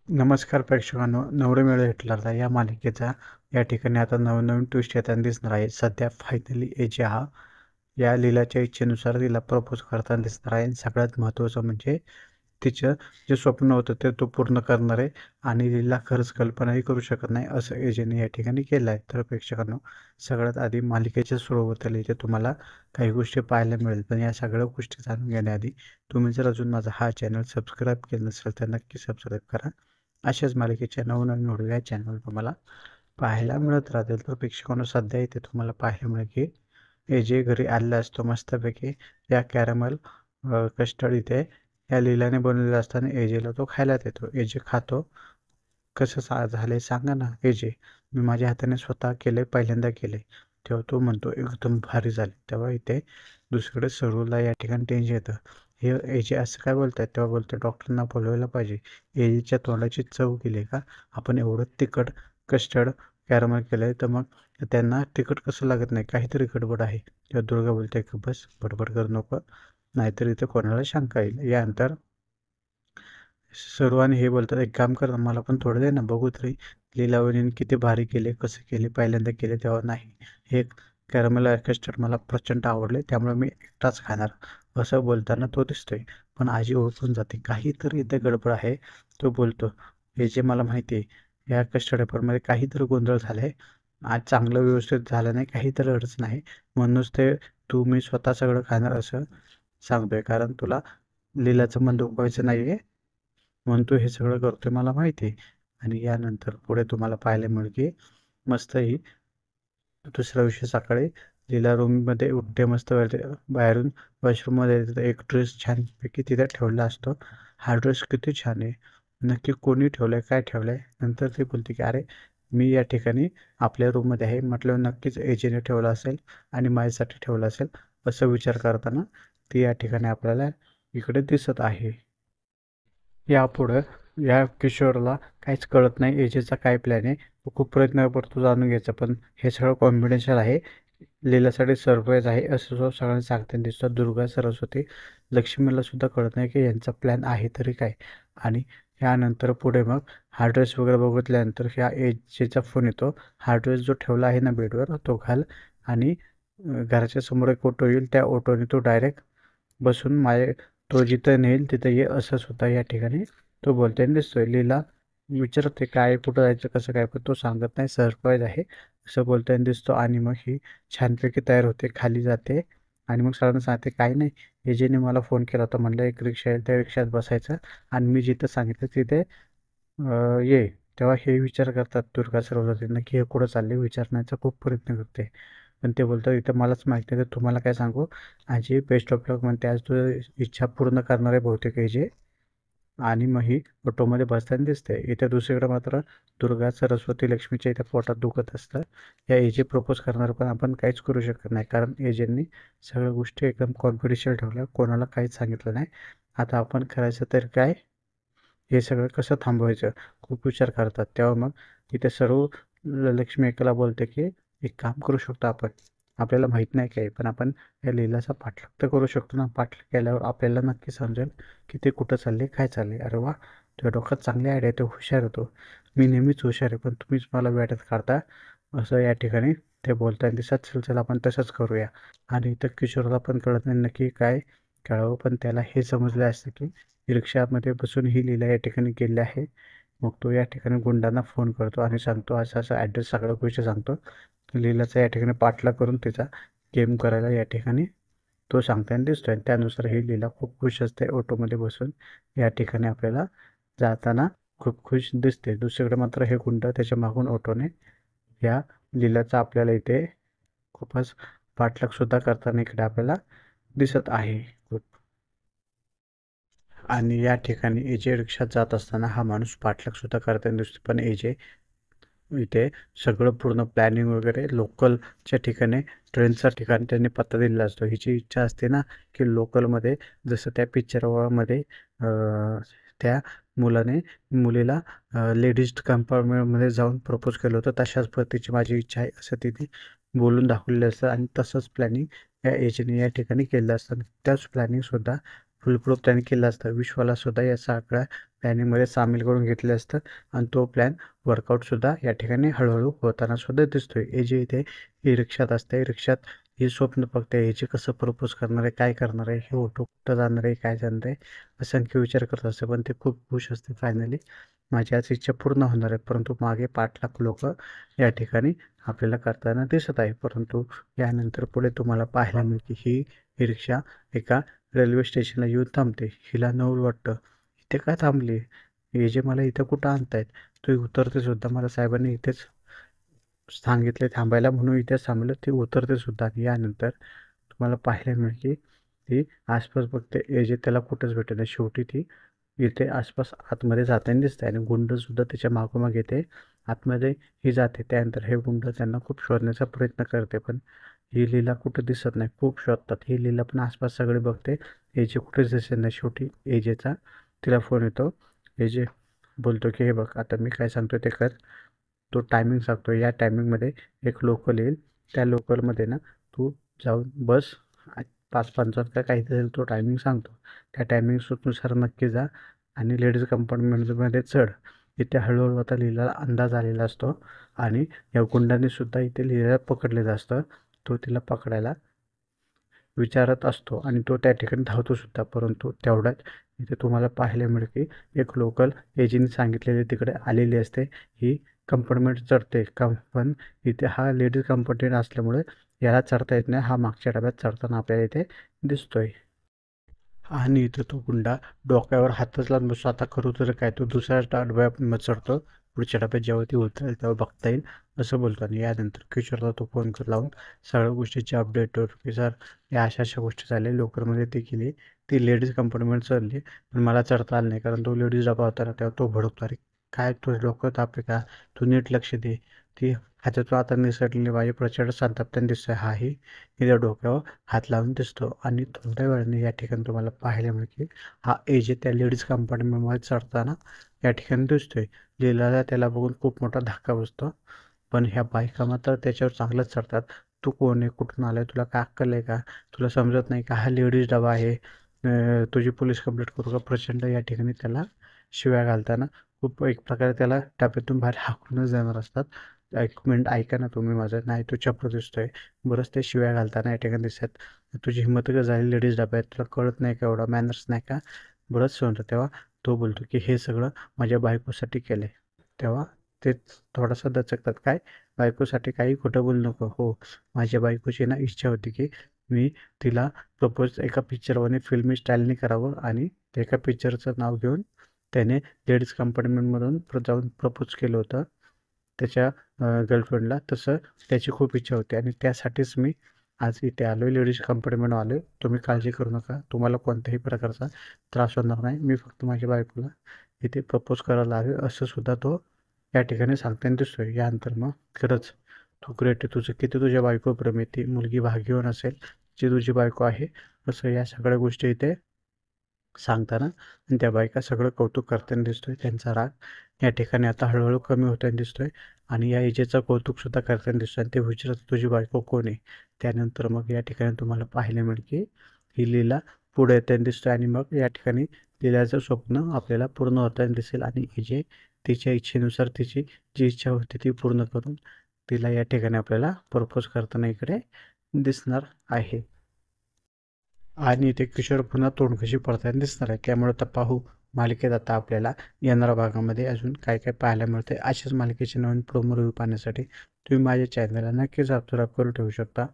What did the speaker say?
नमस्कार प्रेक्षकांनो, नवरे मिळो हिटलरला या मालिकेचा या ठिकाणी आता नवनवीन ट्विस्ट येताना दिसणार आहे. सध्या फायनली एजे हा या लीलाच्या इच्छेनुसार तिला प्रपोज करताना दिसणार आहे. सगळ्यात महत्त्वाचं म्हणजे तिचं जे स्वप्न होतं ते तो पूर्ण करणार आहे आणि लीला खरंच कल्पनाही करू शकत नाही असं एजेने या ठिकाणी केलं आहे. तर प्रेक्षकांनो, सगळ्यात आधी मालिकेच्या सुरुवातीला इथे तुम्हाला काही गोष्टी पाहायला मिळेल, पण या सगळ्या गोष्टी जाणून घेण्याआधी तुम्ही जर अजून माझा हा चॅनल सबस्क्राईब केलं नसेल तर नक्की सबस्क्राईब करा. अशाच मालिकेच्या नवनवीन व्हिडिओ या चॅनल तुम्हाला पाहायला मिळत राहतील. तर प्रेक्षकांनो, सध्या इथे तुम्हाला पाहायला मिळेल की एजे घरी आलेला असतो मस्तपैकी या कॅरमल कस्टर्ड इथे या लीलाने बनवलेला असताना एजेला तो खायला देतो. एजे खातो. कसं झालंय सांगा ना एजे, मी माझ्या हाताने स्वतः केले, पहिल्यांदा केले. तेव्हा तो म्हणतो एकदम भारी झाले. तेव्हा इथे दुसरीकडे सरूला या ठिकाणी टेन्शन येतं. हे एजे असं काय बोलतात? तेव्हा बोलतो डॉक्टरना बोलवायला पाहिजे. एजेच्या तोंडाची चव गेली का? आपण एवढं तिखट कस्टर्ड कॅरमल केलंय तर मग त्यांना तिखट कसं लागत नाही? काहीतरी गडबड आहे. तेव्हा दुर्गा बोलते की बस बडबड करू नको, नाहीतर इथं कोणाला शंका येईल. यानंतर सर्वांनी हे बोलतात, एक काम कर ना, मला पण थोडं दे ना, बघू तरी लीलावणीने किती भारी केले, कसं केले, पहिल्यांदा केले तेव्हा नाही. हे कॅरमेल कस्टर्ड मला प्रचंड आवडले, त्यामुळे मी एकटाच खाणार असं बोलताना तो दिसतोय. पण आजी ओळखून जाते काहीतरी इथे गडबड आहे. तो बोलतो, हे जे मला माहिती आहे या कस्टर्ड पेपरमध्ये काहीतरी गोंधळ झालाय, आज चांगलं व्यवस्थित झालं नाही, काहीतरी अडचण आहे, म्हणूनच ते तू मी स्वतः सगळं खाणार असं सांगतोय, कारण तुला लीलाचं मन दुखवायचं नाहीये म्हणून तू हे सगळं करतोय मला माहिती आहे. आणि यानंतर पुढे तुम्हाला पाहायला मिळेल की मस्तही दुसऱ्या दिवशी सकाळी लीला रूममध्ये उठते मस्त बाहेरून वॉशरूममध्ये एक ड्रेस छानपैकी तिथे ठेवला असतो. हा ड्रेस किती छान आहे, नक्की कोणी ठेवलाय, काय ठेवलाय? नंतर ती बोलते की अरे मी या ठिकाणी आपल्या रूममध्ये आहे, म्हटलं नक्कीच एजीने ठेवला असेल आणि माझ्यासाठी ठेवला असेल असं विचार करताना ती या ठिकाणी आपल्याला इकडे दिसत आहे. यापुढं या किशोरला काहीच कळत नाही एजेचा काय प्लॅन आहे. तो खूप प्रयत्न करतो जाणून घ्यायचा, पण हे सगळं कॉन्फिडेन्शियल आहे, लीलासाठी सरप्राईज आहे असं जो सगळ्यांना सांगताना दिसतो. दुर्गा, सरस्वती, लक्ष्मीला सुद्धा कळत नाही की यांचा प्लॅन आहे तरी काय. आणि यानंतर पुढे मग हा ड्रेस वगैरे बघितल्यानंतर ह्या एजेचा फोन येतो. हा ड्रेस जो ठेवला आहे ना बेडवर तो घाल आणि घराच्या समोर एक ऑटो येईल, त्या ऑटोने तो डायरेक्ट बसून तो जिथं नेईल तिथं ये असं सुद्धा या ठिकाणी तो बोलताना दिसतोय. लीला विचारते काय, कुठं जायचं, कसं काय, पण तो सांगत नाही, सरप्राईज आहे असं बोलताना दिसतो. आणि मग ही छानपैकी तयार होते, खाली जाते आणि मग सरांना सांगते काही नाही, एजेने मला फोन केला होता, म्हणलं एक रिक्षा येईल, त्या रिक्षात बसायचं आणि मी जिथं सांगितलं तिथे ये. तेव्हा हे विचार करतात दुर्गा सरस्वतींना की हे कुठं चालले, विचारण्याचा खूप प्रयत्न करते, पण ते बोलतात इथं मलाच माहिती नाही तर तुम्हाला काय सांगू. आजी बेस्ट ऑफ लक म्हणते, आज तुझं इच्छा पूर्ण करणारे बहुतेक जे. आणि मग ही ऑटोमध्ये बसताना दिसते. इथे दुसरीकडे मात्र दुर्गा, सरस्वती, लक्ष्मीच्या इथे पोटात दुखत असतं. या एजे प्रपोज करणार पण आपण काहीच करू शकत नाही, कारण एजेंनी सगळ्या गोष्टी एकदम कॉन्फिडेन्शियल ठेवल्या, कोणाला काहीच सांगितलं नाही. आता आपण करायचं तर काय, हे सगळं कसं थांबवायचं खूप विचार करतात. तेव्हा मग तिथे सर्व लक्ष्मी एकाला बोलते की एक काम करू शकतो आपण, आपल्याला माहीत नाही काय पण आपण या लीलाचा पाठलाग तर करू शकतो ना. पाठलाग केल्यावर आपल्याला नक्की समजेल की ते कुठं चालले, काय चालले. अरे वा, तुझ्या डोक्यात चांगली आयडिया, तो हुशार होतो. मी नेहमीच हुशार आहे पण तुम्हीच मला वेड्यात काढता असं या ठिकाणी ते बोलताना दिसत. चल चल आपण तसंच करूया. आणि इथं किशोरला पण कळत नाही नक्की काय कळावं, पण त्याला हे समजलं असतं की रिक्षामध्ये बसून ही लीला या ठिकाणी गेली आहे. मग तो या ठिकाणी गुंडांना फोन करतो आणि सांगतो असं असं ॲड्रेस सगळ्या गोष्टी सांगतो. लीलाचा या ठिकाणी पाठलाग करून तिचा गेम करायला या ठिकाणी तो सांगताना दिसतोय. आणि त्यानुसार ही लीला खूप खुश असते ऑटोमध्ये बसून या ठिकाणी आपल्याला जाताना खूप खुश दिसते. दुसरीकडे मात्र हे गुंड त्याच्या मागून ऑटोने या लीलाचा आपल्याला इथे खूपच पाठलाग सुद्धा करताना इकडे आपल्याला दिसत आहे. आणि या ठिकाणी एजे रिक्षात जात असताना हा माणूस पाठलाग सुद्धा करताना दिसतो, पण एजे इथे सगळं पूर्ण प्लॅनिंग वगैरे लोकलच्या ठिकाणी, ट्रेनचा ठिकाण त्यांनी पत्ता दिलेला असतो. हिची इच्छा असते ना की लोकलमध्ये जसं त्या पिक्चरमध्ये त्या मुलाने मुलीला लेडीज कंपार्टमेंटमध्ये जाऊन प्रपोज केलं होतं, तशाच पद्धतीची माझी इच्छा आहे असं तिने बोलून दाखवलेलं असतं. आणि तसंच प्लॅनिंग या एजने या ठिकाणी केलं असतं. त्याच प्लॅनिंगसुद्धा फुलप्रूफ त्याने केलं असतं. विश्वाला सुद्धा या सगळ्या प्लॅनिंगमध्ये सामील करून घेतले असतं आणि तो प्लॅन वर्कआउटसुद्धा या ठिकाणी हळूहळू होताना सुद्धा दिसतोय. हे जे इथे ही रिक्षात असते, रिक्षात ही स्वप्न बघते, ह्याची कसं प्रपोज करणार आहे, काय करणार आहे, हे ऑटो कुठं जाणार आहे, काय जाणार आहे, असंख्य विचार करत असते. पण ते खूप खुश असते फायनली माझी आज इच्छा पूर्ण होणार आहे. परंतु मागे 5 लाख लोक या ठिकाणी आपल्याला करताना दिसत आहे. परंतु यानंतर पुढे तुम्हाला पाहायला मिळते ही रिक्षा एका रेल्वे स्टेशनला येऊन थांबते. हिला नवल वाटतं, इथे काय थांबली, हे जे मला इथं कुठं आणतायत. तो उतरते सुद्धा, मला साहेबांनी इथेच सांगितले थांबायला म्हणून इथेच थांबलं. ते उतरते सुद्धा. आणि यानंतर तुम्हाला पाहायला मिळते ती आसपास बघते, हे जे त्याला कुठंच भेटत नाही. शेवटी ती इथे आसपास आतमध्ये जाताना दिसते आणि गुंडसुद्धा त्याच्या मागोमाग येते. आतमध्ये ही जाते. त्यानंतर हे गुंड त्यांना खूप शोधण्याचा प्रयत्न करते, पण ही लीला कुठं दिसत नाही. खूप शोधतात. ही लीला पण आसपास सगळे बघते. एजे कुठेच दिसत नाही. शेवटी एजेचा तिला फोन येतो. एजे बोलतो की हे बघ, आता मी काय सांगतो ते कर. तो टायमिंग सांगतो. या टायमिंगमध्ये एक लोकल येईल. त्या लोकलमध्ये ना तू जाऊन बस. 5:55 का काहीतरी तो टायमिंग सांगतो. त्या टायमिंगनुसार नक्की जा आणि लेडीज कंपार्टमेंटमध्ये चढ. इथे हळूहळू आता लीलाला अंदाज आलेला असतो आणि या गुंडांनी सुद्धा इथे लीलाला पकडलेलं असतं. तो तिला पकडायला विचारत असतो आणि तो त्या ठिकाणी धावतो सुद्धा. परंतु तेवढ्यात इथे तुम्हाला पाहायला मिळेल की एक लोकल एजंटने सांगितलेली तिकडे आलेली असते. ही कंपार्टमेंट चढते पण इथे हा लेडीज कंपार्टमेंट असल्यामुळे याला चढता येत नाही. हा मागच्या डब्यात चढताना आपल्याला इथे दिसतोय. आणि इथं तो गुंडा डोक्यावर हातच लावून बसतो. आता करू तर काय, तो दुसऱ्या डब्यात चढतो. पुढच्या डब्यात जेव्हा ती उतरेल तेव्हा बघता येईल असं बोलतो. आणि यानंतर किशोरला तो फोन लावून सगळ्या गोष्टीची अपडेट होतो की सर या अशा अशा गोष्टी झाल्या. लोकलमध्ये ती केली, ती लेडीज कंपार्टमेंट चढली, पण मला चढता आलं नाही कारण तो लेडीज डबा होता ना. तेव्हा तो भडकतो, अरे काय तुझं डोकं तापे का, तू नीट लक्ष दे. ती ह्याच्यातून आता निसटलेली माझी प्रचंड संतापताना दिसतोय. हाही तिच्या डोक्यावर हात लावून दिसतो. आणि थोड्या वेळाने या ठिकाणी तुम्हाला पाहायला मिळते हा एजे त्या लेडीज कंपार्टमेंटमध्ये चढताना या ठिकाणी दिसतोय. लीलाला त्याला बघून खूप मोठा धक्का बसतो. पण ह्या बायका मात्र त्याच्यावर चांगलंच चढतात. तू कोण आहे, कुठून आलाय, तुला काय अक्कल आहे का, तुला समजत नाही का, हा लेडीज डबा आहे, तुझी पोलीस कंप्लेंट करू का. प्रचंड या ठिकाणी त्याला शिव्या घालताना खूप एक प्रकारे त्याला डब्यातून बाहेर हाकलूनच देणार असतात. एक मिनिट ऐका ना तुम्ही माझं, नाही तू चप्र दिसतोय. बरंच ते शिव्या घालताना या ठिकाणी दिसत. तुझी हिंमत का झाली लेडीज डब्यात, तुला कळत नाही का, एवढा मॅनर्स नाही का, बरंच सोडतं. तेव्हा तो बोलतो की हे सगळं माझ्या बायकोसाठी केलं आहे. तेव्हा ते थोडासा दचकतात, काय बायकोसाठी काही खोटं बोलू नको. हो, माझ्या बायकोची ना इच्छा होती की मी तिला प्रपोज एका पिक्चरवाने फिल्मी स्टाईलने करावं आणि एका पिक्चरचं नाव घेऊन त्याने लेडीज कंपार्टमेंटमधून जाऊन प्रपोज केलं होतं त्याच्या गर्लफ्रेंडला. तसं त्याची खूप इच्छा होती आणि त्यासाठीच मी आज इथे आलो आहे, लेडीज कंपार्टमेंट आलो आहे. तुम्ही काळजी करू नका, तुम्हाला कोणत्याही प्रकारचा त्रास होणार नाही. मी फक्त माझ्या बायकोला इथे प्रपोज करायला हवे असं सुद्धा तो या ठिकाणी सांगताना दिसतोय. यानंतर मग खरंच तू ग्रेट आहे, तुझं किती तुझ्या बायकोप्रेम आहे, ती मुलगी भाग्यवान असेल जी तुझी बायको आहे असं या सगळ्या गोष्टी इथे सांगताना आणि त्या बायका सगळं कौतुक करताना दिसतोय. त्यांचा राग या ठिकाणी आता हळूहळू कमी होताना दिसतोय आणि या इजेचं कौतुकसुद्धा करताना दिसतोय. आणि ते विचारत तुझी बायको कोण आहे. त्यानंतर मग या ठिकाणी तुम्हाला पाहायला मिळेल की ही लीला पुढे येताना दिसतोय आणि मग या ठिकाणी लीलाचं स्वप्न आपल्याला पूर्ण होताना दिसेल आणि इजे तिच्या इच्छेनुसार तिची जी इच्छा होती ती पूर्ण करून तिला या ठिकाणी आपल्याला प्रपोज करताना इकडे दिसणार आहे. आणि इथे किशोर पुन्हा तोंड कशी पडताना दिसणार आहे. त्यामुळे तर पाहू मालिकेत आता आपल्याला येणाऱ्या भागामध्ये अजून काय काय पाहायला मिळते. अशाच मालिकेचे नवीन प्रोमो रिव्ह्यू पाहण्यासाठी तुम्ही माझ्या चॅनलला नक्कीच सबस्क्राईब करून ठेवू शकता.